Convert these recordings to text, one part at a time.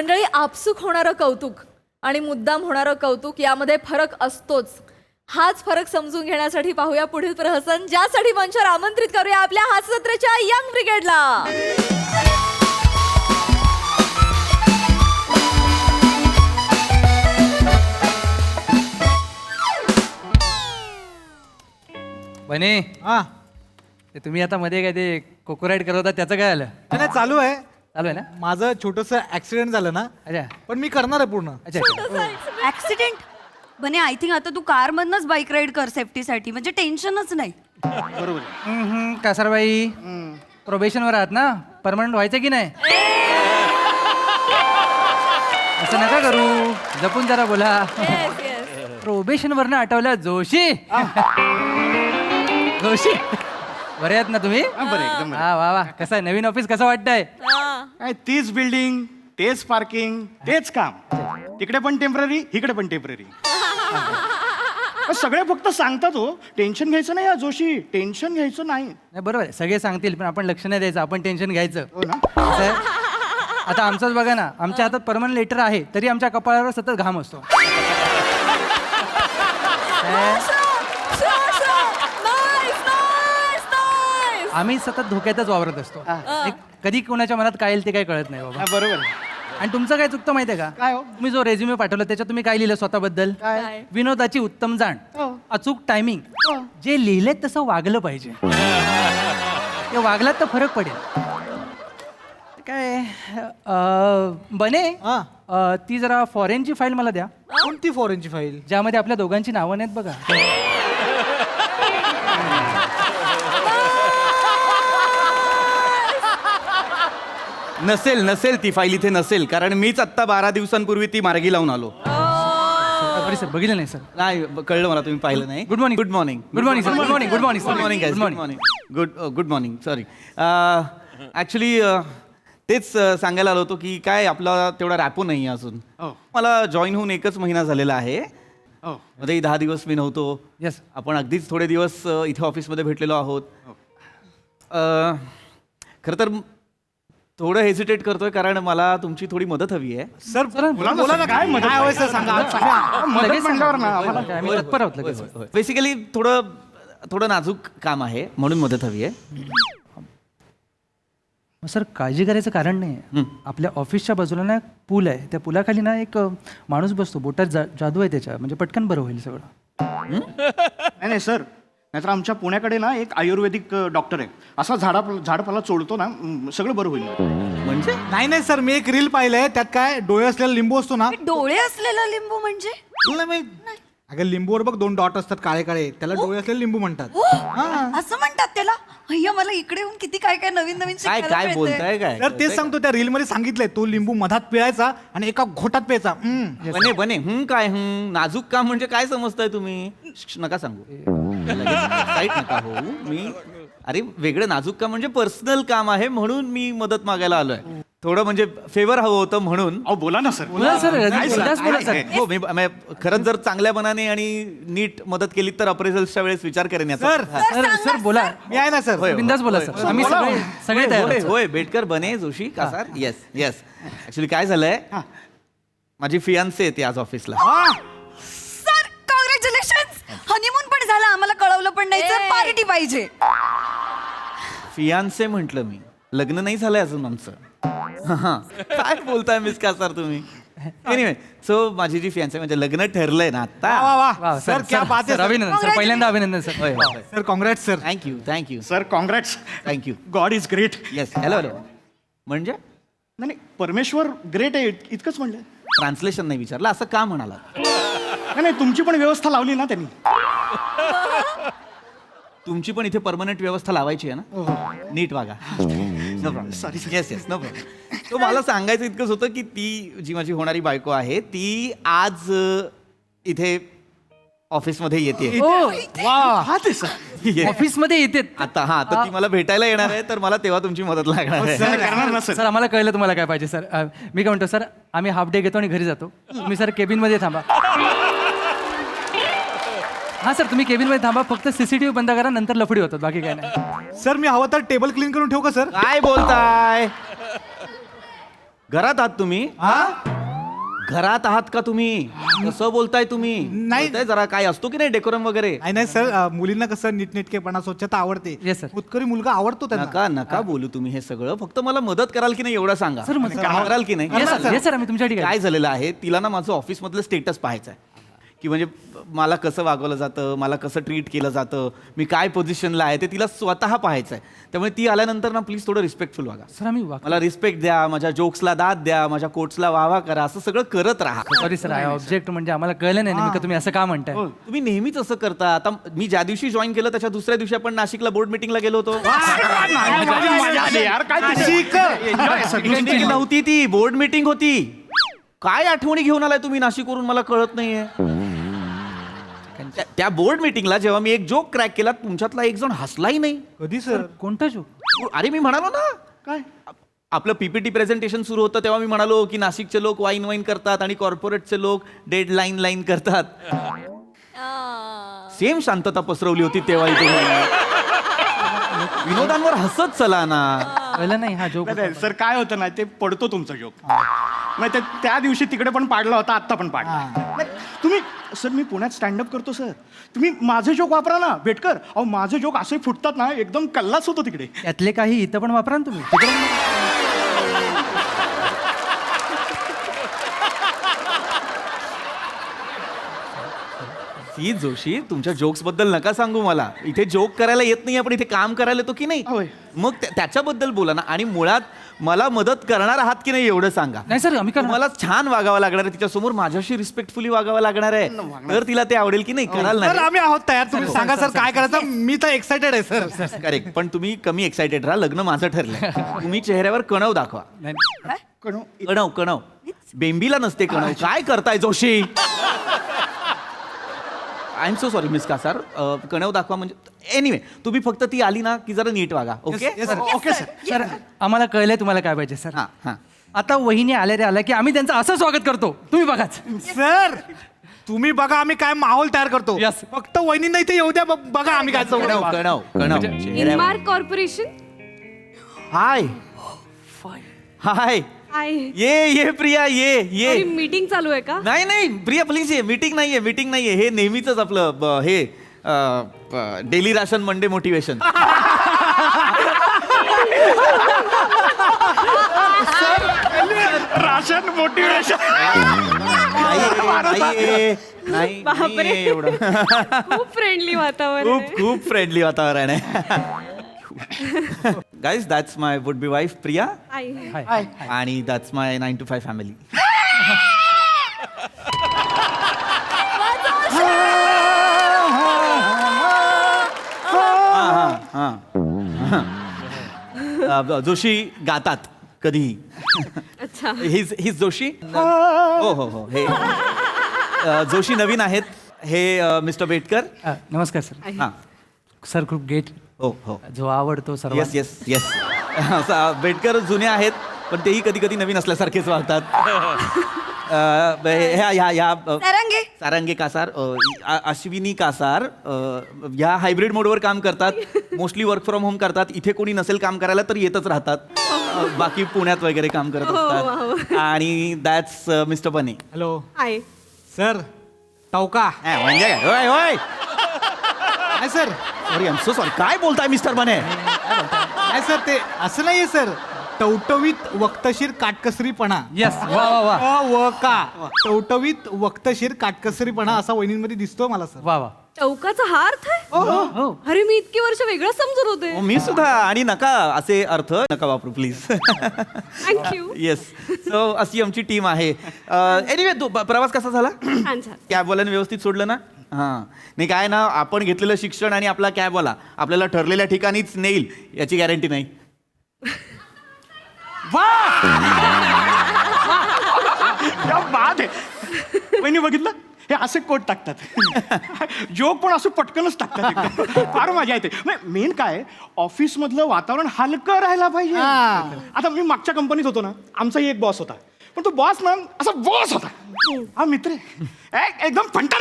मंडळी, आपसूक होणारं कौतुक आणि मुद्दाम होणारं कौतुक यामध्ये फरक असतोच. हाच फरक समजून घेण्यासाठी पाहूया पुढील प्रहसन, ज्यासाठी मंचावर आमंत्रित करूया आपल्या हास्यजत्रेच्या यंग ब्रिगेडला. बने हा ते तुम्ही आता मध्ये काय ते कोको राईड करत होता त्याचं काय आलं? नाही चालू आहे. चालू आहे ना? माझं छोटंसं ऍक्सिडेंट झालं ना, अच्छा पण मी करणार आहे पूर्ण. अच्छा ऍक्सिडेंट बने, आय थिंक आता तू कार मधनच बाईक राईड कर सेफ्टीसाठी, म्हणजे टेन्शनच नाही. कासारबाई प्रोबेशनवर आहात ना, परमनंट व्हायचं की नाही? असं नका करू, जपून जरा बोला. प्रोबेशनवर ना आठवल्या जोशी. जोशी बरे आहेत ना तुम्ही? बरं एकदम हा वा वा. कसं आहे नवीन ऑफिस, कसं वाटतंय? काय तीच बिल्डिंग, तेच पार्किंग, तेच काम. तिकडे पण टेम्पररी, इकडे पण टेम्पररी. सगळे फक्त सांगतात हो, टेन्शन घ्यायचं नाही जोशी, टेन्शन घ्यायचं नाही. नाही बरोबर आहे, सगळे सांगतील पण आपण लक्ष नाही द्यायचं, आपण टेन्शन घ्यायचं. हो ना. कसं आहे? आता आमचंच बघा ना, आमच्या हातात परमनंट लेटर आहे तरी आमच्या कपाळावर सतत घाम असतो. आम्ही सतत धोक्यातच वावरत असतो. कधी कोणाच्या मनात काय येईल ते काय कळत नाही बाबा. हा, बरोबर. आणि तुमचं काय चुकतं माहितीये का? काय हो? तुम्ही जो रेझ्युमे पाठवला त्याच्यात तुम्ही काय लिहिलं स्वतःबद्दल? काय? विनोदाची उत्तम जाण, अचूक टायमिंग. जे लिहिलंय तसं वागलं पाहिजे. ते वागलात तर फरक पडेल. काय बने हा ती जरा फॉरेनची फाईल मला द्या, कोणती फॉरेनची फाईल? ज्यामध्ये आपल्या दोघांची नावं नाहीत बघा. नसेल ती फाईल इथे नसेल, कारण मीच आत्ता 12 दिवसांपूर्वी ती मार्गी लावून आलो. सॉरी सर, बघितलं नाही सर. नाही कळलं मला, तुम्ही पाहिलं नाही. Good morning. Good morning. Good morning sir. Good morning. Good morning. Good morning good good morning. Morning. Good morning. Sorry actually तेच सांगायला आलो होतो की काय आपला तेवढा रॅपो नाही आहे अजून. हो. मला जॉईन होऊन 1च महिना झालेला आहे. हो. मध्ये 10 दिवस मी नव्हतो. येस. आपण अगदीच थोडे दिवस इथे ऑफिसमध्ये भेटलेलो आहोत. खरं तर थोडं हेजिटेट करतोय कारण मला तुमची थोडी मदत हवी आहे. सर बोला ना, काय मदत हवी सर, सांगा. मदत लगेच म्हणल्यावर ना सांगा. आम्हाला आम्ही तत्पर आहोत लगेच. बेसिकली थोडं नाजूक काम आहे म्हणून मदत हवी आहे. सर काळजी करायचं कारण नाही. आपल्या ऑफिसच्या बाजूला ना एक पूल आहे, त्या पुलाखाली ना एक माणूस बसतो, बोटात जादू आहे त्याच्या, म्हणजे पटकन बरं होईल सगळं. नाही सर, नाहीतर आमच्या पुण्याकडे ना एक आयुर्वेदिक डॉक्टर आहे. असा झाडपाला चोळतो ना, सगळं बरं होईल. म्हणजे नाही सर, मी एक रील पाहिलंय, त्यात काय डोळे असलेला लिंबू असतो ना. डोळे असलेला लिंबू म्हणजे? तुला नाही माहित? अगं लिंबूवर बघ 2 डॉट असतात काळे काळे, त्याला डोळे असलेले लिंबू म्हणतात. हो, असं म्हणतात त्याला? अय्या, मला इकडे येऊन किती काय काय नवीन नवीन काय शिकायला काय मिळतंय. बोलताय काय? तर तेच सांगतो, त्या रील मध्ये सांगितलंय, तो लिंबू मधात पिळायचा आणि एका घोटात प्यायचा. बने बने काय नाजूक काम म्हणजे काय समजताय तुम्ही? नका सांगू. एक्साइट नका हो. मी अरे वेगळं नाजूक काम म्हणजे पर्सनल काम आहे म्हणून मी मदत मागायला आलोय. थोडं म्हणजे फेवर हवं होतं म्हणून. अहो बोला ना सर. बोला सर, बिनधास्त बोला सर. हो मी खरंच जर चांगल्या मनाने आणि नीट मदत केली तर अप्रेझल्सच्या वेळेस विचार करेन याचा. सर सर बोला, मी आहे ना सर. होय. बिनधास्त बोला सर. आम्ही सगळे तयार होय आहोत, सर. होय बेटकर बने Joshi Kasar. Yes yes. Actually काय झालंय, माझी फियांसे येते आज ऑफिसला. सर कॉंग्रॅच्युलेशन, हनीमून पण झाला, आम्हाला कळवलं पण नाही. सर पार्टी पाहिजे. फियांसे म्हटलं मी, लग्न नाही झालंय अजून आमचं. हा. काय बोलताय मिस कासार तुम्ही? एनिवे, सो माझी जी फियांसे म्हणजे लग्न ठरलंय ना आता. वा वा वा, सर, क्या बात आहे सर, अभिनंदन सर, पहिल्यांदा अभिनंदन सर. होय होय. Sir. Congrats sir. Thank you sir congrats. Thank you. God is great. Yes. Hello म्हणजे नाही परमेश्वर ग्रेट आहे इतकंच म्हणलं. ट्रान्सलेशन नाही विचारलं, असं का म्हणाला? नाही तुमची पण व्यवस्था लावली ना त्यांनी. तुमची पण इथे परमनंट व्यवस्था लावायची आहे ना, नीट वागा. No problem. Sorry, sir. Yes yes no problem. तो मला सांगायचं इतकंच होतं की ती जी माझी होणारी बायको आहे ती आज इथे ऑफिसमध्ये येते. वा ऑफिसमध्ये येते. आता आता ती मला भेटायला येणार आहे, तर मला तेव्हा तुमची मदत लागणार आहे. सर करणार ना सर. सर आम्हाला कळलं तुम्हाला काय पाहिजे सर. मी काय म्हणतो सर, आम्ही हाफ डे घेतो आणि घरी जातो. तुम्ही सर केबिनमध्ये थांबा. हा सर, तुम्ही केबिनमध्ये थांबा, फक्त CCTV बंद करा, नंतर लफडी होतात, बाकी काय नाही. सर, मी हवं तर टेबल क्लीन करून ठेवू का सर? काय बोलताय? घरात आहात तुम्ही घरात आहात का तुम्ही कसं बोलताय तुम्ही नाही. बोलताय जरा काय असतो की नाही डेकोरम वगैरे नाही सर मुलींना कसं नीटनेटकेपणा स्वच्छता आवडते. Yes, sir. उत्करी मुलगा आवडतो त्यांना. नका नका बोलू तुम्ही हे सगळं फक्त मला मदत कराल की नाही एवढं सांगा सर, मदत कराल की नाही येस सर आम्ही तुमच्यासाठी काय झालेलं आहे तिला ना माझं ऑफिसमधलं स्टेटस पाहायचं आहे की म्हणजे मला कसं वागवलं जातं मला कसं ट्रीट केलं जातं मी काय पोझिशनला आहे ते तिला स्वतः पाहायचं आहे त्यामुळे ती आल्यानंतर ना प्लीज थोडं रिस्पेक्टफुल वागा सर आम्ही मला रिस्पेक्ट द्या माझ्या जोक्सला दाद द्या माझ्या कोट्सला वावा करा असं सगळं करत राहा सॉरी सर आय ऑब्जेक्ट म्हणजे आम्हाला कळलं नाही नेमकं तुम्ही असं का म्हणताय. तुम्ही नेहमीच असं करता आता मी ज्या दिवशी जॉईन केलं त्याच्या दुसऱ्या दिवशी आपण नाशिकला बोर्ड मिटिंगला गेलो होतो मजा आली यार काय मीटिंग नव्हती ती बोर्ड मीटिंग होती काय आठवणी घेऊन आलाय तुम्ही नाशिकवरून मला कळत नाहीये त्या बोर्ड मीटिंगला जेव्हा मी एक जोक क्रॅक केला तुमच्यातला एक जण हसलाही नाही. कधी सर? कोणता जोक? अरे मी म्हणालो ना काय आपलं पीपीटी प्रेझेंटेशन सुरू होतं तेव्हा मी म्हणालो की नाशिकचे लोक वाईन करतात आणि कॉर्पोरेटचे लोक लाईन करतात. सेम शांतता पसरवली होती तेव्हा विनोदांवर हसत चला ना. कळलं नाही हा जोक. सर काय होतं ना ते पडतो तुमचा जोक नाही त्या दिवशी तिकडे पण पाडला होता आत्ता पण पाडला नाही, तुम्ही सर मी पुण्यात स्टँडअप करतो सर तुम्ही माझे जोक वापरा ना बेटकर अहो माझे जोक असे फुटतात ना एकदम कल्लाच होतो तिकडे. यातले काही इथं पण वापरा ना तुम्ही तिकडे ही जोशी तुमच्या जोक्स बद्दल नका सांगू मला इथे जोक करायला येत नाही आपण इथे काम करायला येतो की नाही होय. मग त्याच्याबद्दल बोला ना आणि मुळात मला मदत करणार आहात की नाही एवढं सांगा. नाही सर आम्ही करणार. मला छान वागावं लागणार आहे तिच्यासमोर माझ्याशी रिस्पेक्टफुली वागावं लागणार आहे तर तिला ते आवडेल की नाही कराल सर नाही आम्ही आहोत तयार. तुम्ही सांगा सर काय करायचं. मी तर एक्साइटेड आहे सर. करेक्ट पण तुम्ही कमी एक्साइटेड राहा लग्न माझं ठरलंय तुम्ही चेहऱ्यावर कणव दाखवा. नाही. कणव बेंबीला नसते कणव काय करताय Joshi I am so sorry Miss Kasar Kanav दाखवा म्हणजे एनिवे तुम्ही फक्त ती आली ना की जरा नीट वागा ओके ओके सर सर आम्हाला कळलंय तुम्हाला काय पाहिजे सर. हां हां आता वहिनी आल्या रे आल्या की आम्ही त्यांचं असं स्वागत करतो तुम्ही बघाच. सर तुम्ही बघा आम्ही काय माहोल तयार करतो. Yes. फक्त वहिनींना इथे येऊ द्या बघा आम्ही काय कणव इनमार्क कॉर्पोरेशन हाय हाय ये प्रिया ये मीटिंग चालू आहे का? नाही प्रिया प्लीज ये मीटिंग नाहीये हे नेहमीच आपलं हे daily ration Monday motivation ration motivation बापरे. एवढं खूप फ्रेंडली वातावरण आहे. खूप फ्रेंडली वातावरण आहे guys that's my would be wife Priya आई. हाय. आणि that's my 9 to 5 family. Joshi गातात कधीही. अच्छा. हिज जोशी हो हे जोशी नवीन आहेत हे मिस्टर बेटकर. नमस्कार सर. हां सर खूप गेट हो जो आवडतो सर्व. येस बेटकर जुने आहेत पण तेही कधी कधी नवीन असल्यासारखेच वागतात. ह्या सारंगे कासार अश्विनी कासार ह्या हायब्रिड मोडवर काम करतात मोस्टली वर्क फ्रॉम होम करतात इथे कोणी नसेल काम करायला तर येतच राहतात बाकी पुण्यात वगैरे काम करत असतात आणि दॅट्स मिस्टर बने. हॅलो आई. सर टवका म्हणजे काय होय होय नाही sir. Sorry I am so sorry काय बोलताय मिस्टर बने. नाही सर ते असं नाहीये सर. टवटवीत वक्तशीर काटकसरीपणा. येस वा वा वा टवटवीत वक्तशीर काटकसरीपणा असा वहिनींमध्ये दिसतोय मला सर. वा वा. चौकाचा हा अर्थ आहे? हो. अरे मी इतकी वर्ष वेगळं समजत होते. मी सुद्धा आणि नका असे अर्थ नका वापरू प्लीज. थँक्यू. येस सो अशी आमची टीम आहे. एनिवे तो प्रवास कसा झाला. छान छान. कॅबवाल्याने व्यवस्थित सोडलं ना. हां नाही काय ना आपण घेतलेलं शिक्षण आणि आपला कॅबवाला आपल्याला ठरलेल्या ठिकाणीच नेईल याची गॅरंटी नाही. क्या बात आहे वहिनी बघितलं हे असे कोट टाकतात जोक पण असं पटकनच टाकतात एकदम. फार मजा येते. मेन काय ऑफिस मधलं वातावरण हलकं राहायला पाहिजे. आता मी मागच्या कंपनीत होतो ना आमचाही एक बॉस होता पण तो बॉस ना असा बॉस होता हा मित्र एकदम फंटा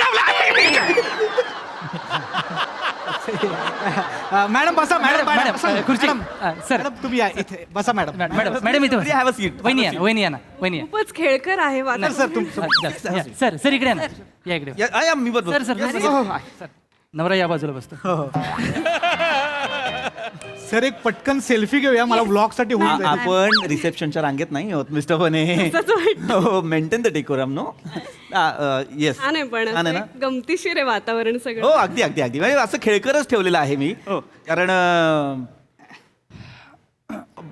मॅडम बसा मॅडम मॅडम, बसा, खुर्ची. मॅडम. सर. मॅडम, तुम्ही या इथे बसा मॅडम. मॅडम इथे Have a seat. वहिनी या वहिनी या ना वहिनी या. खूपच खेळकर आहे वातावरण. सर तुमचं या, सर सर इकडे या ना या इकडे मी बरोबर sir sir Yes, sir, yes. Sir नवरा या बाजूला बसतो सर एक पटकन सेल्फी घेऊया मला ब्लॉग साठी होऊन जाईल. आपण रिसेप्शनच्या रांगेत नाही आहोत मिस्टर बने असंच वाटतं. Maintain the decorum no yes छान आहे पण असं एक गमतीशीर आहे वातावरण हो सगळं. अगदी अगदी अगदी म्हणजे असं खेळकरच ठेवलेलं आहे मी कारण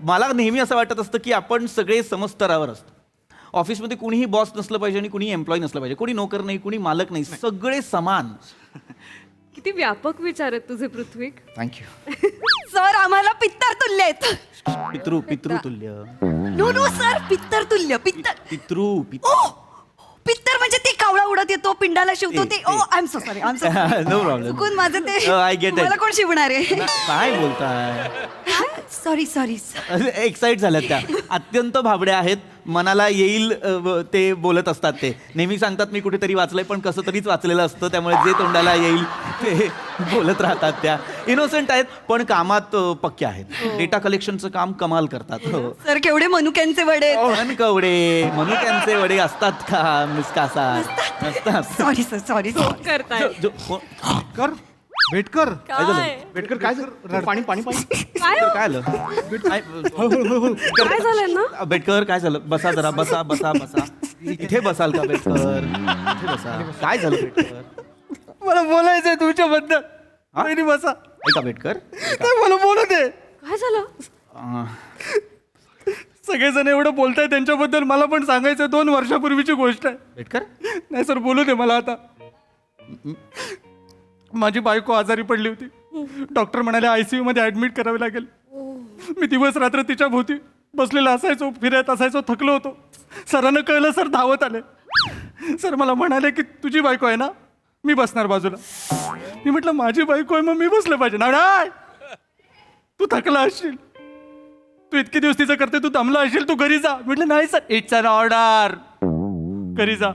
मला नेहमी असं वाटत असतं की आपण सगळे समस्तरावर असतो ऑफिसमध्ये कुणीही बॉस नसलं पाहिजे आणि कुणीही एम्प्लॉय नसलं पाहिजे कोणी नोकर नाही कुणी मालक नाही सगळे समान किती व्यापक विचार आहेत तुझे पृथ्वी. थँक्यू सर आम्हाला पित्तर तुल्य आहेत. पितृ तुल्य नो नो सर पित्तर तुल्य पितृ पित्तर म्हणजे ते कावळा उडत येतो पिंडाला शिवतो ते oh I am so sorry I am so no problem चुकून माझं ते I get it. मला कोण शिवणार आहे काय बोलताय सॉरी सॉरी एक्साइट झाल्यात त्या अत्यंत भाबड्या आहेत मनाला येईल ते बोलत असतात ते नेहमी सांगतात मी कुठेतरी वाचलंय पण कसं तरीच वाचलेलं असतं त्यामुळे जे तोंडाला येईल ते बोलत राहतात त्या इनोसेंट आहेत पण कामात पक्क्या आहेत डेटा कलेक्शनचं काम कमाल करतात हो सर केवढे मनुक्यांचे वडे मन कवडे मनुक्यांचे वडे असतात का मिस कासा नसतात सॉरी सर सॉरी करताय. कर भेटकर काय बेटकर काय झालं? पाणी पाणी पाणी काय हो? काय आलं काय झालंय ना बेटकर काय झालं बसा जरा बसा बसा बसा इथे बसाल का बेटकर इथे बसा काय झालं बेटकर मला बोलायचंय तुमच्याबद्दल वहिनी बसा ऐका बेटकर मला बोलू दे काय झालं. अं, सगळेजण एवढं बोलताय त्यांच्याबद्दल मला पण सांगायचं 2 वर्षापूर्वीची गोष्ट आहे बेटकर नाही सर बोलू दे मला आता माझी बायको आजारी पडली होती डॉक्टर म्हणाले ICU मध्ये ऍडमिट करावे लागेल मी दिवस रात्र तिच्या भोवती बसलेला असायचो फिरत असायचो थकलो होतो सरांना कळलं सर धावत आले सर मला म्हणाले की तुझी बायको आहे ना मी बसणार बाजूला मी म्हटलं माझी बायको आहे मग मी बसलं पाहिजे नाही तू थकला असशील तू इतके दिवस तिचं करते तू दमला असशील तू घरी जा म्हटलं नाही सर इट्स अन ऑर्डर घरी जा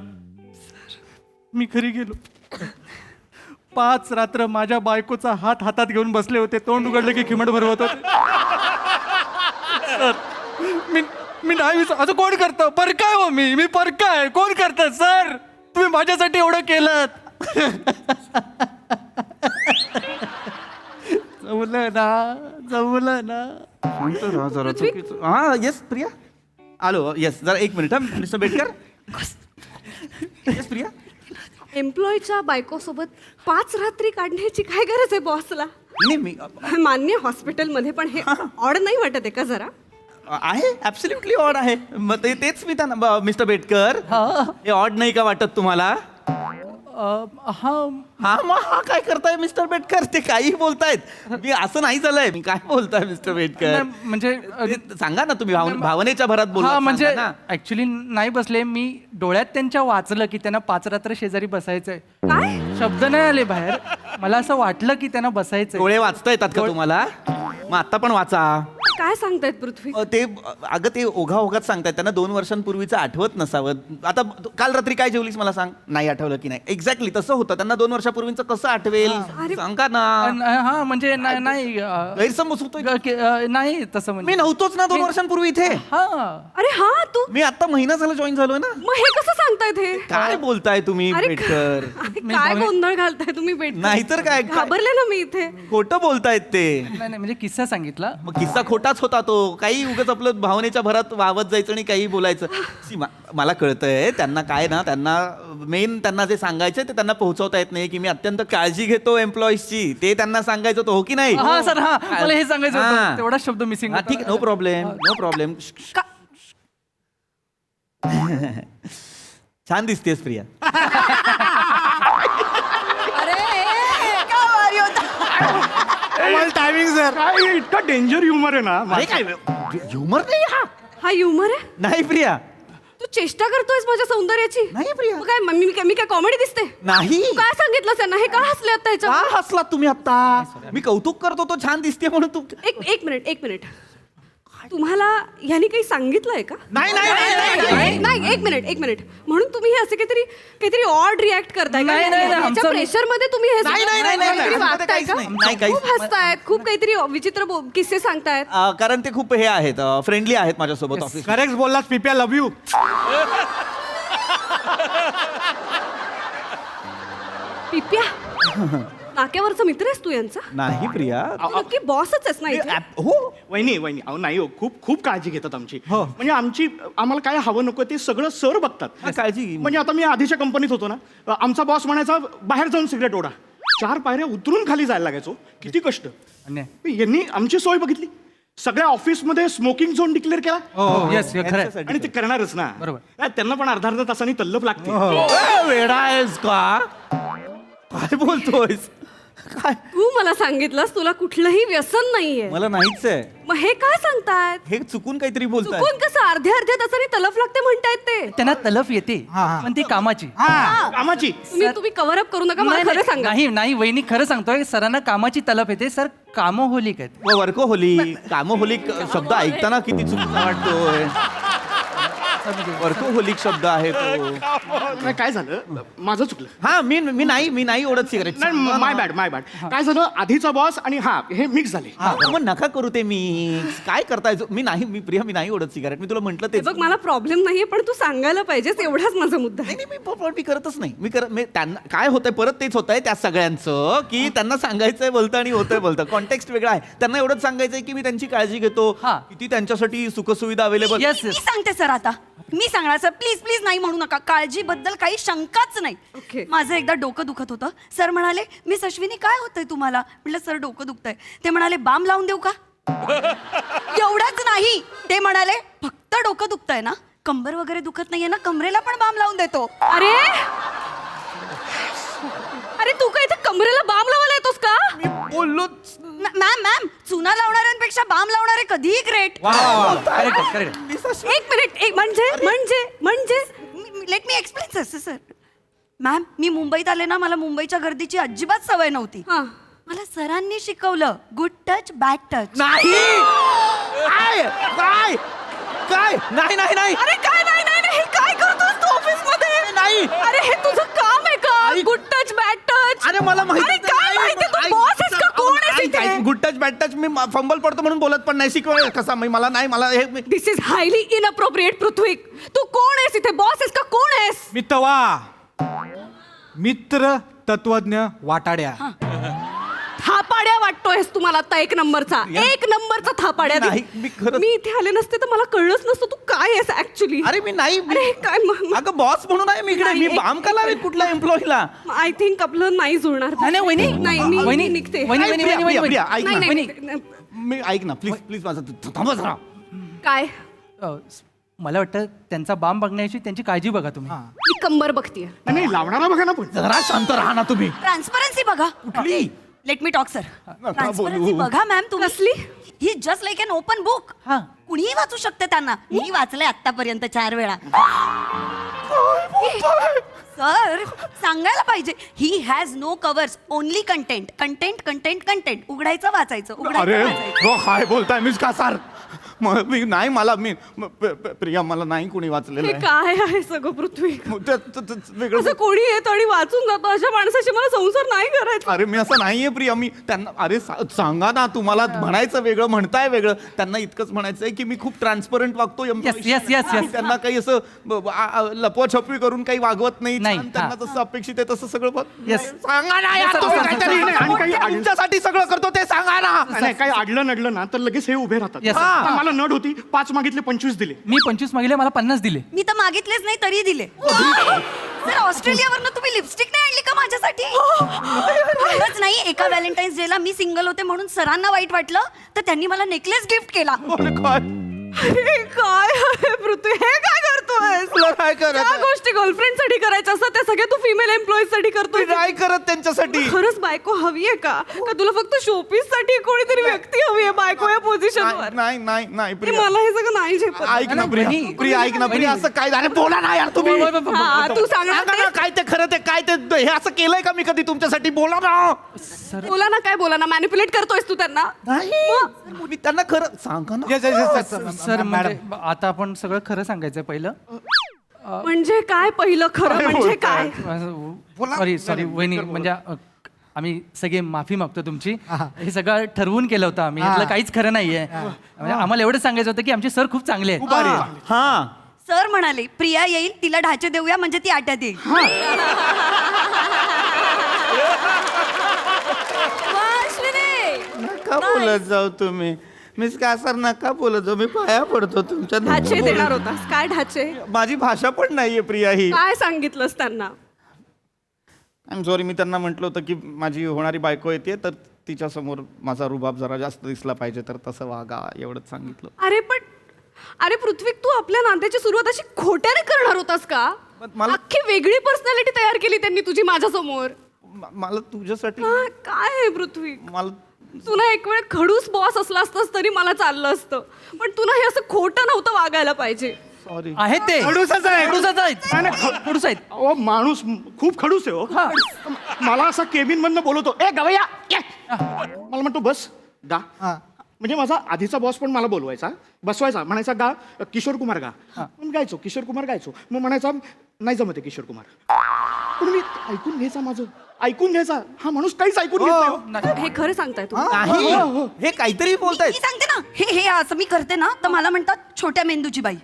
मी घरी गेलो 5 रात्र माझ्या बायकोचा हात हातात घेऊन बसले होते तोंड उघडले की खिमट भरवत होते सर मी नाही असं कोण करतं परकाय हो मी परकाय कोण करतं सर तुम्ही माझ्यासाठी एवढं केलं जमलं ना शांत राहा जरा चुकीचं हा येस प्रिया आलो येस जरा 1 मिनिट हा मिस्टर बेटकर येस प्रिया एम्प्लॉयच्या बायकोसोबत 5 रात्री काढण्याची काय गरज आहे बॉसला. नाही मी मान्य हॉस्पिटलमध्ये पण हे ऑड नाही वाटत आहे का जरा. आहे ऍब्सोल्युटली ऑड आहे मग तेच मी त्यांना मिस्टर बेटकर हे ऑड नाही का वाटत तुम्हाला हा हा मग हा काय करताय मिस्टर बेटकर ते काही बोलतायत मी असं नाही झालंय मी काय बोलताय मिस्टर बेटकर नाही, म्हणजे ते सांगा ना तुम्ही भावनेच्या भरात हा बोला म्हणजे ऍक्च्युली नाही बसले मी डोळ्यात त्यांच्या वाचलं की त्यांना 5 रात्र शेजारी बसायचंय काय शब्द नाही आले बाहेर मला असं वाटलं की त्यांना बसायचंय डोळे वाचता येतात का तुम्हाला मग आता पण वाचा काय सांगतायत पृथ्वी. ते अगं ते ओघाओघात सांगतायत त्यांना 2 वर्षांपूर्वीचं आठवत नसावं आता काल रात्री काय जेवलीस मला सांग नाही आठवलं की नाही एक्झॅक्टली तसं होतं त्यांना 2 वर्षापूर्वीचं कसं आठवेल सांगा ना हा म्हणजे नाही गैरसमज होतोय नाही तसं मी म्हणजे नव्हतोच ना 2 वर्षांपूर्वी इथे हा अरे हा तू मी आता महिना झाला जॉईन झालोय ना मग हे कसं सांगतायत हे. काय बोलताय तुम्ही अरे बेटकर काय गोंधळ घालताय तुम्ही बेट. नाहीतर काय घाबरले ना मी इथे. खोटं बोलतायत ते नाही म्हणजे किस्सा सांगितला मग किस्सा खोटाच होता तो काही उगाच आपलं भावनेच्या भरात वावत जायचं आणि काही बोलायचं मला कळतंय त्यांना काय ना त्यांना मेन त्यांना जे सांगायचं ते त्यांना पोहोचवता येत नाही की मी अत्यंत काळजी घेतो एम्प्लॉईजची ते त्यांना सांगायचं होतं हो की नाही हा सर हा मला हे सांगायचं हा. होतं तेवढा शब्द मिसिंग ठीक आहे नो प्रॉब्लेम छान दिसतेस प्रिया टायमिंग सर काय इतका डेंजर ह्युमर आहे ना अरे काय ह्युमर नाही हा हा ह्युमर आहे. नाही प्रिया तू चेष्टा करतोयस माझ्या सौंदर्याची. नाही प्रिया मग काय मी काय कॉमेडी दिसते. नाही तू काय सांगितलंस यांना हे का हसले आता का ह्याच्यावर. हसलात तुम्ही आता मी कौतुक करतो तो छान दिसते म्हणून तू एक मिनिट तुम्हाला ह्यानी काही सांगितलंय का? नाही, एक मिनिट म्हणून तुम्ही हे असे काहीतरी ऑड रिॲक्ट करताय का? नाही, आमचं- प्रेशर मध्ये तुम्ही हे नाही, काहीतरी आमचं वागताय काहीच का? नाही. नाही, काहीच खूप हसतायत, खूप काहीतरी विचित्र किस्से सांगतायत. कारण ते खूप हे आहेत फ्रेंडली आहेत माझ्यासोबत ऑफिस. करेक्ट बोललास पिप्या, लव्ह यू. पिप्या नाक्यावरचा मित्र आहेस तू यांचा? नाही प्रिया. तू नक्की बॉसच आहेस ना इथे? हो वहिनी अहो नाही हो, खूप काळजी घेतात आमची. म्हणजे आम्हाला काय हवं नको ते सगळं सर बघतात. काळजी घे. म्हणजे आता मी आधीच्या कंपनीत होतो ना, आमचा बॉस म्हणायचा बाहेर जाऊन सिगरेट ओढा. 4 पायऱ्या उतरून खाली जायला लागायचो. किती कष्ट. यांनी आमची सोय बघितली. सगळ्या ऑफिसमध्ये स्मोकिंग झोन डिक्लेअर केला. येस खरं आणि ते करणारच ना. बरोबर. त्यांना पण अर्धा तासांनी तल्लप लागते. वेडा आहेस का? काय बोलतोयस? काय तू मला सांगितलंस तुला कुठलंही व्यसन नाहीये. मला नाहीच आहे. मग हे काय सांगतायत? हे चुकून काहीतरी बोलताय. चुकून कसं अर्ध्या तासाने तलफ लागते म्हणतायत ते? त्यांना तलफ येते पण ती कामाची. कामाची. तुम्ही कव्हर अप करू नका, मला खरं सांगा. नाही वहिनी खरं सांगतोय, सरांना कामाची तलफ येते. सर कामोहोलिक आहेत. वर्कोहोलिक कामोहोलिक शब्द ऐकताना किती चुकीचा वाटतोय. वर्कोहोलिक शब्द आहे तो. नाही, काय झालं माझं चुकलं. हा मी नाही ओढत सिगारेट. नाही, माय बॅड. काय झालं, आधीचा बॉस आणि हे मिक्स झाले. मग नका करू ते मी काय करताय. मी नाही ओढत सिगारेट. मी तुला म्हंटल हे ते. बघ मला प्रॉब्लेम नाहीये, पण तू सांगायला पाहिजेस एवढाच माझा मुद्दा आहे. मी करतच नाही. मी त्यांना काय होतंय परत तेच होतंय त्या सगळ्यांचं की त्यांना सांगायचंय बोलतं आणि होतंय बोलतं. कॉन्टेक्स्ट वेगळा आहे. त्यांना एवढंच सांगायचंय की मी त्यांची काळजी घेतो. किती त्यांच्यासाठी सुखसुविधा अवेलेबल. येस मी सांगते सर, आता मी सांगणार सर, प्लीज नाही म्हणू नका. काळजीबद्दल काही शंकाच नाही. Okay. माझं एकदा डोकं दुखत होतं. सर म्हणाले, मिस अश्विनी काय होतंय तुम्हाला? म्हटलं सर डोकं दुखतंय. ते म्हणाले बाम लावून देऊ का? एवढंच नाही, ते म्हणाले फक्त डोकं दुखतंय ना, कंबर वगैरे दुखत नाहीये ना, कमरेला पण बाम लावून देतो. अरे तू काय इथे कमरेला बाम लावायला येतोस का? बोललो. मॅम चुना लावणाऱ्यांपेक्षा बाम लावणारे कधीही ग्रेट. करेक्ट. एक मिनिट म्हणजे let me explain sir. Ma'am मी मुंबईत आले ना, मला मुंबईच्या गर्दीची अजिबात सवय नव्हती. हा. मला सरांनी शिकवलं गुड टच बॅड टच. नाही काय नाही अरे काय नाही हे काय करतोस तू ऑफिस मध्ये? नाही. अरे हे तुझं काम आहे का? Good touch bad touch. अरे मला अरे काय माहिती, तू बॉस आहेस का? कोण आहेस इथे? Good touch bad touch. मी फंबल पडतो म्हणून बोलत पण नाही. शिकवलं कसा मला हे this is highly inappropriate. Prithvi तू कोण आहेस इथे? बॉस आहेस का? कोण आहेस? मी तवा मित्र तत्वज्ञ वाटाड्या. थापाड्या वाटतोयस तुम्हाला आता? एक नंबरचा थापाड्या. नाही, मी खरंच- मी इथे आले नसते तर मला कळलंच नसतं तू काय आहेस ऍक्च्युली. अरे मी नाही. अरे काय अगं बॉस म्हणून आहे मी इकडे. मी बाम का लावेल कुठल्या एम्प्लॉईला? आय थिंक आपलं नाही जुळणार. नाही वहिनी. नाही मी वहिनी निघते. प्रिया, ऐक नाही, ना. नाही, नाही. मी ऐक ना प्लीज माझं थांबा जरा. काय? मला वाटतं त्यांचा बाम बघण्याची त्यांची काळजी बघा तुम्ही. मी कंबर बघतीये. नाही, लावणारा बघा ना पण. जरा शांत राहा ना तुम्ही. ट्रान्सपरन्सी बघा. कुठली? Let me talk sir. नका ट्रान्सपरन्सी बोलू. बघा मॅम. तुम्ही कसली? ही just like an open book. हा. कुणीही वाचू शकते त्यांना. मी वाचलंय आतापर्यंत 4 वेळा. सर सांगायला पाहिजे. He has no covers, only content. उघडायचं वाचायचं. काय बोलताय मिस का सर? मला प्रिया मला नाही कोणी वाचलेलं हे आहे. काय आहे सगळं पृथ्वी? वेगळं. असं कोणी येतं आणि वाचून जातो. अशा माणसाशी मला संसार नाही करायचा. अरे मी असं नाहीये प्रिया. मी त्यांना अरे सांगा ना. तुम्हाला म्हणायचं वेगळं, म्हणताय वेगळं. त्यांना इतकंच म्हणायचंय की मी खूप ट्रान्सपरंट वागतो. yes. त्यांना काही असं लपवाछपवी करून काही वागवत नाही. नाही, छान त्यांना जसं अपेक्षित आहे तसं सगळं Yes. सांगा ना यार, तुम्ही काहीतरी. आणि काही तुमच्यासाठी सगळं करतो ते सांगा ना. नाही, काही अडलं नडलं ना तर लगेच हे उभे राहतात. Yes. आता मला नड होती, 5 मागितले 25 दिले. मी 25 मागितले, मला 50 दिले. मी तर मागितलेच नाही तरी दिले. सर ऑस्ट्रेलियावरनं तुम्ही लिपस्टिक नाही आणली का माझ्यासाठी? एवढंच नाही, एका व्हॅलेंटाईन्स डेला मी सिंगल होते म्हणून सरांना वाईट वाटलं तर त्यांनी मला नेकलेस गिफ्ट केला. अरे काय आहे पृथ्वी? हे काय करतोय? तुला काय त्या करत गोष्टी गर्लफ्रेंड साठी करायच्या असतात त्या सगळ्या तू फिमेल एम्प्लॉईज साठी करतोय नाही करत त्यांच्यासाठी. खरंच बायको हवी आहे का तुला फक्त शोपीस साठी कोणीतरी व्यक्ती हवी आहे बायको या पोझिशन वर नाही नाही नाही प्रिया. मला हे सगळं नाही झेपत. ऐक ना नाही, प्रिया वहिनी, प्रिया ऐक ना प्रिया असं काय अरे बोला ना यार तुम्ही हा, तू सांगणार सांगा ना, काय ते खरं ते काय ते हे असं केलंय का मी कधी तुमच्यासाठी बोला ना. बोला ना काय बोला ना मॅनिप्युलेट करतोयस तू त्यांना नाही मी त्यांना खरं सांगा ना. Yes, yes, yes, yes, sir. Sir म्हणजे आता आपण सगळं खरं सांगायचं पहिलं. म्हणजे काय पहिलं खरं म्हणजे काय सॉरी वहिनी म्हणजे आम्ही सगळे माफी मागतो तुमची. हे सगळं ठरवून केलं होतं आम्ही यातलं काहीच खरं नाहीये. म्हणजे आम्हाला एवढं सांगायचं होतं की आमचे सर खूप चांगले आहेत. हा सर म्हणाले प्रिया येईल तिला ढाचे देऊया म्हणजे ती आट्यात येईल. वा, अश्विनी नका बोलत जाऊ तुम्ही. मिस कासार नका बोलत जाऊ. मी पाया पडतो तुमच्या. ढाचे देणार होतास काय ढाचे माझी भाषा पण नाहीये प्रिया ही. काय सांगितलंस त्यांना आय एम सॉरी. मी त्यांना म्हटलं होतं की माझी होणारी बायको येते तर तिच्यासमोर माझा रुबाब जरा जास्त दिसला पाहिजे तर तसं वागा एवढंच सांगितलं. अरे पृथ्वीक तू आपल्या नात्याची सुरुवात अशी खोट्याने करणार होतास का पण मला- अख्खी वेगळी पर्सनॅलिटी तयार केली त्यांनी तुझी माझ्यासमोर मला तुझ्यासाठी काय आहे पृथ्वी मला तुला एक वेळ खडूस बॉस असला असतास तरी मला चाललं असतं पण तुला हे असं खोटं नव्हतं वागायला पाहिजे सॉरी. आहेत ते खडूसच आहे. खडूसच आहेत. नाही, नाही, खडूस आहेत. अहो माणूस खूप खडूस आहे हो. मला असा केबिन मधनं बोलवतो ए गवया ये. मला म्हणतो बस गा. म्हणजे माझा आधीचा बॉस पण मला बोलवायचा बसवायचा म्हणायचा गा किशोर कुमार गा. मग गायचो किशोर कुमार गायचो. मग म्हणायचा नाही जमत आहे किशोर कुमार. पण मी ऐकून घ्यायचा माझं ऐकून घ्यायचा. हा माणूस काहीच ऐकून घेत नाही. हे खरं सांगताय तू नाही हे काहीतरी बोलतायत. मी सांगते ना हे असं मी करते ना तर मला म्हणतात छोट्या मेंदूची बाई.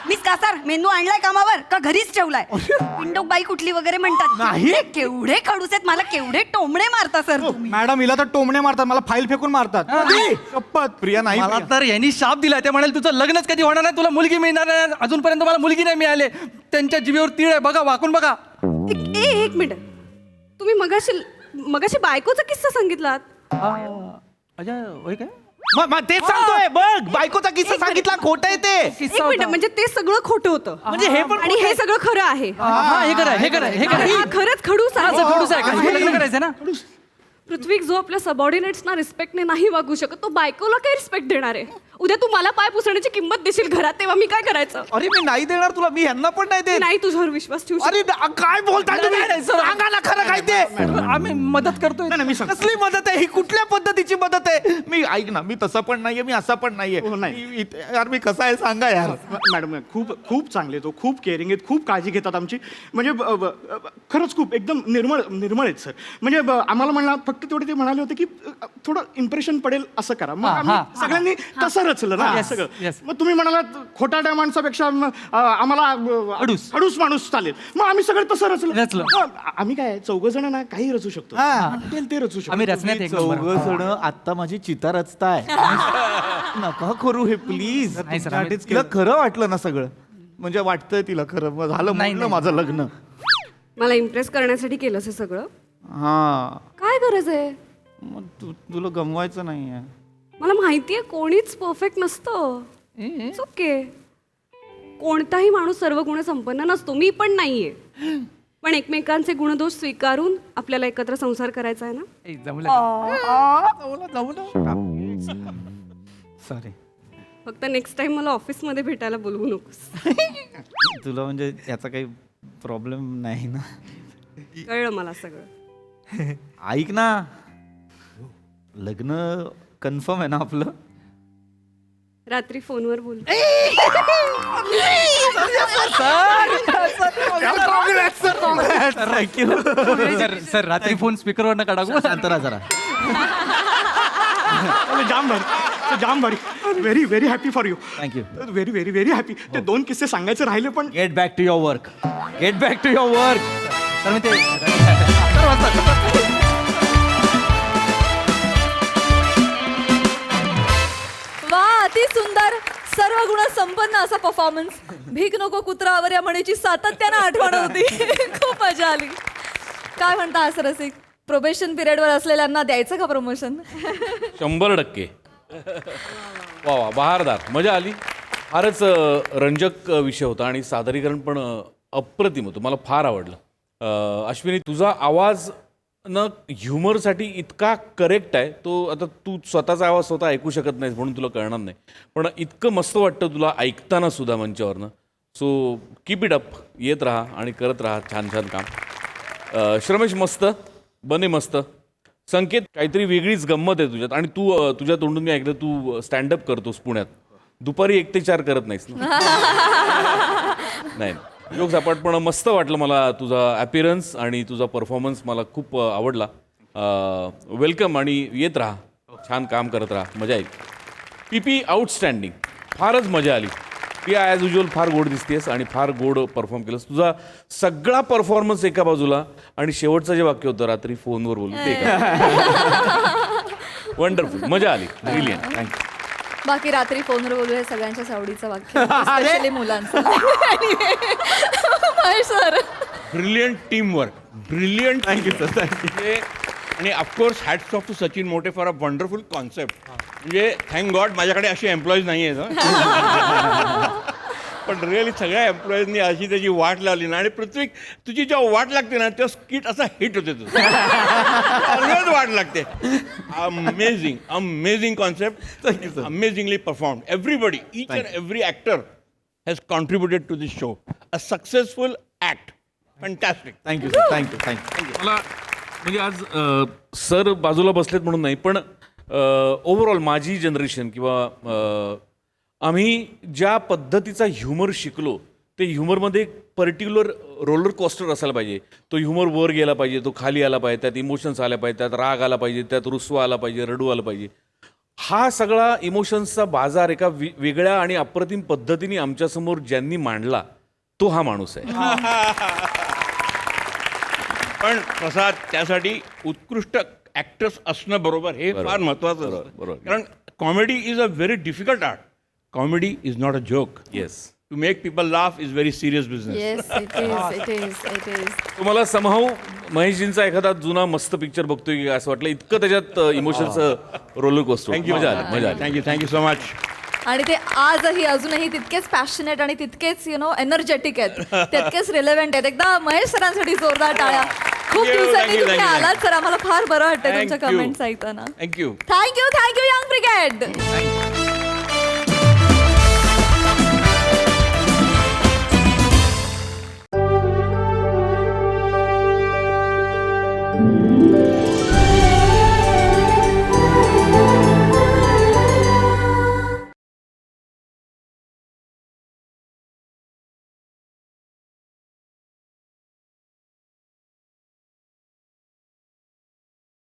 मिस कासार मेंदू आणलाय कामावर का घरीच ठेवलाय विंडो बाई कुठली वगैरे म्हणतात. नाही. केवढे खडूस आहेत मला केवढे टोमणे मारता सर तुम्ही. मॅडम हिला तर टोमणे मारतात मला फाईल फेकून मारतात. शपथ. प्रिया नाही मला प्रिया. तर यांनी शाप दिला. ते म्हणाले तुझं लग्नच कधी होणार नाही तुला मुलगी मिळणार नाही. अजूनपर्यंत मला मुलगी नाही मिळाले. त्यांच्या जीवेवर तीळ आहे बघा वाकून बघा. एक मिनिट तुम्ही मगाशी बायकोचा किस्सा सांगितलात अजय होय काय मग तेच सांगतोय बघ बायकोचा किस्सा सांगितला खोटं आहे ते. एक मिनिट म्हणजे ते सगळं खोटं होतं म्हणजे हे पण आणि हे सगळं खरं आहे हा हे करा हे करा हे करा. हा खरंच खडूस आहे असं खडूस आहे का? हे लग्न करायचं ना. पृथ्वीक जो आपल्या सबऑर्डिनेट्सना रिस्पेक्टने नाही वागू शकत तो बायकोला काय रिस्पेक्ट देणार आहे उद्या तू मला पाय पुसण्याची किंमत देशील घरात तेव्हा मी काय करायचं अरे मी नाही देणार तुला. मी ह्यांना पण नाही मी देत. नाही तुझ्यावर विश्वास ठेवू शकत. अरे काय बोलताय तुम्ही सांगा ना खरं काय ते. आम्ही मदत करतोय. नाही, मी सांगतो. कसली मदत आहे ही कुठल्या पद्धतीची मदत आहे. मी ऐक ना मी तसं पण नाहीये मी असा पण नाहीये. हो, नाही. यार मी कसा आहे सांगा यार. मॅडम खूप खूप चांगले तो खूप केअरिंग आहेत खूप काळजी घेतात आमची म्हणजे खरंच खूप एकदम निर्मळ आहेत सर. म्हणजे आम्हाला म्हणला फक्त तेवढे ते म्हणाले होते की थोडं इम्प्रेशन पडेल असं करा. मग आम्ही सगळ्यांनी तसं रचलं ना Yes, सगळं. yes. मग तुम्ही म्हणालात खोटाड्या माणसापेक्षा आम्हाला खडूस माणूस चालेल. मग आम्ही सगळं तसं रचलं. रचलं. आम्ही काय चौघ जण ना काही रचू शकतो. वाटेल ते रचू शकतो. आम्ही रचण्यात एक नंबर. चौघ जण आता माझी चिता रचताय. नका करू हे प्लीज. नाही sir, आम्ही- तिला खरं वाटलं ना सगळं म्हणजे वाटतंय तिला खरं मग झालं नाही, म्हणलं नाही. माझं लग्न. मला इम्प्रेस करण्यासाठी केलंस हे सगळं हा काय गरज आहे मग तुला गमवायचं नाहीये. मला माहितीये कोणीच परफेक्ट नसतं इट्स ओके कोणताही माणूस सर्व गुण संपन्न नसतो मी पण नाहीये पण एकमेकांचे गुणदोष स्वीकारून आपल्याला एकत्र संसार करायचा आहे ना ए, जमलं सॉरी. फक्त नेक्स्ट टाइम मला ऑफिसमध्ये भेटायला बोलवू नकोस तुला म्हणजे याचा काही प्रॉब्लेम नाही ना. कळलं मला सगळं ऐक ना लग्न कन्फर्म आहे ना आपलं. रात्री फोनवर बोल सर रात्री फोन स्पीकरवर नका टाकू. शांत राहा जरा. जाम भारी very very happy for you. Thank you. Very very very happy. ते दोन किस्से सांगायचे राहिले पण get back to your work. Get back to your work. तर मी ते वा अति सुंदर सर्व गुण संपन्न असा परफॉर्मन्स. भीक नको कुत्रावर या म्हणीची सातत्यानं आठवण होती. खूप मजा आली. काय म्हणता हास रसिक प्रोबेशन पिरियडवर असलेल्यांना द्यायचं का प्रमोशन? 100%. वा वा बहारदार मजा आली. फारच रंजक विषय होता आणि सादरीकरण पण अप्रतिम होतं. मला फार आवडलं. अश्विनी, तुझा आवाज न ह्युमरसाठी इतका करेक्ट आहे. तो आता तू स्वतःचा आवाज स्वतः ऐकू शकत नाहीस म्हणून तुला कळणार नाही, पण इतकं मस्त वाटतं तुला ऐकताना सुद्धा मंचावरनं. सो कीप इट अप, येत राहा आणि करत राहा छान छान काम. श्रमेश मस्त, बने मस्त. संकेत, काहीतरी वेगळीच गंमत आहे तुझ्यात. आणि तू तुझ्या तोंडून मी ऐकलं तू स्टँडअप करतोस पुण्यात. दुपारी 1 ते 4 करत नाहीस ना? नाही, जोक सपाट, पण मस्त वाटलं मला तुझा ॲपिरन्स आणि तुझा परफॉर्मन्स मला खूप आवडला. वेलकम आणि येत राहा, छान काम करत राहा, मजा येईल. पी आउटस्टँडिंग, फारच मजा आली. पिया ॲज युजल फार गोड दिसतेस आणि फार गोड परफॉर्म केलंस. तुझा सगळा परफॉर्मन्स एका बाजूला आणि शेवटचं जे वाक्य होतं रात्री फोनवर बोलून ते वंडरफुल, मजा आली. Brilliant, thank you. बाकी रात्री फोनवर बोलू हे सगळ्यांच्या सावडीचं वाक्य, स्पेशली मुलांचं. Mahesh sir, brilliant team work, brilliant. Thank you sir, thank you. आणि of course hats off to Sachin Mote for a wonderful concept. म्हणजे थँक गॉड माझ्याकडे असे एम्प्लॉईज नाही आहेत. पण रिअली सगळ्या एम्प्लॉईजनी अशी त्याची वाट लावली ना, आणि पृथ्वी तुझी जेव्हा वाट लागते ना तेव्हा स्किट असा हिट होते तुझं. ऑलवेज वाट लागते. Amazing, amazing concept, amazingly perform. Everybody, each and every actor has contributed to this show. A successful act. Fantastic. Thank you sir, thank you, thank you. मला म्हणजे आज सर बाजूला बसलेत म्हणून नाही, पण ओव्हरऑल माझी जनरेशन किंवा आम्ही ज्या पद्धतीचा ह्युमर शिकलो ते ह्युमरमध्ये एक पर्टिक्युलर रोलर कोस्टर असायला पाहिजे. तो ह्युमर वर गेला पाहिजे, तो खाली आला पाहिजे, त्यात इमोशन्स आल्या पाहिजे, त्यात राग आला पाहिजे, त्यात रुसवा आला पाहिजे, रडू आलं पाहिजे. हा सगळा इमोशन्सचा बाजार एका वेगळ्या आणि अप्रतिम पद्धतीने आमच्यासमोर ज्यांनी मांडला तो हा माणूस आहे. पण प्रसाद, त्यासाठी उत्कृष्ट ऍक्टर्स असणं बरोबर हे फार महत्वाचं असतं. बरोबर. कारण comedy is a very difficult art. Comedy is not a joke. Yes, to make people laugh is very serious business. Yes, it is. तुम्हाला समहाऊ महेशजींचा एखादा जुना मस्त पिक्चर बघतोय की असं वाटलं, इतकं त्याच्यात इमोशनचं रोलर कोस्टर. थँक्यू, मजा आली, मजा आली. Thank you so much. आणि ते आजही अजूनही तितकेच पॅशनेट आणि तितकेच एनर्जेटिक आहेत, तितकेच रिलेव्हंट आहेत. एकदा महेश सरांसाठी जोरदार टाळ्या. खूप Thank you, दिवसांनी thank you, तुम्ही thank you. आलात सर, आम्हाला फार बरं वाटतं Thank तुमच्या you. कमेंट्स ऐकताना. थँक्यू. Thank you young brigade.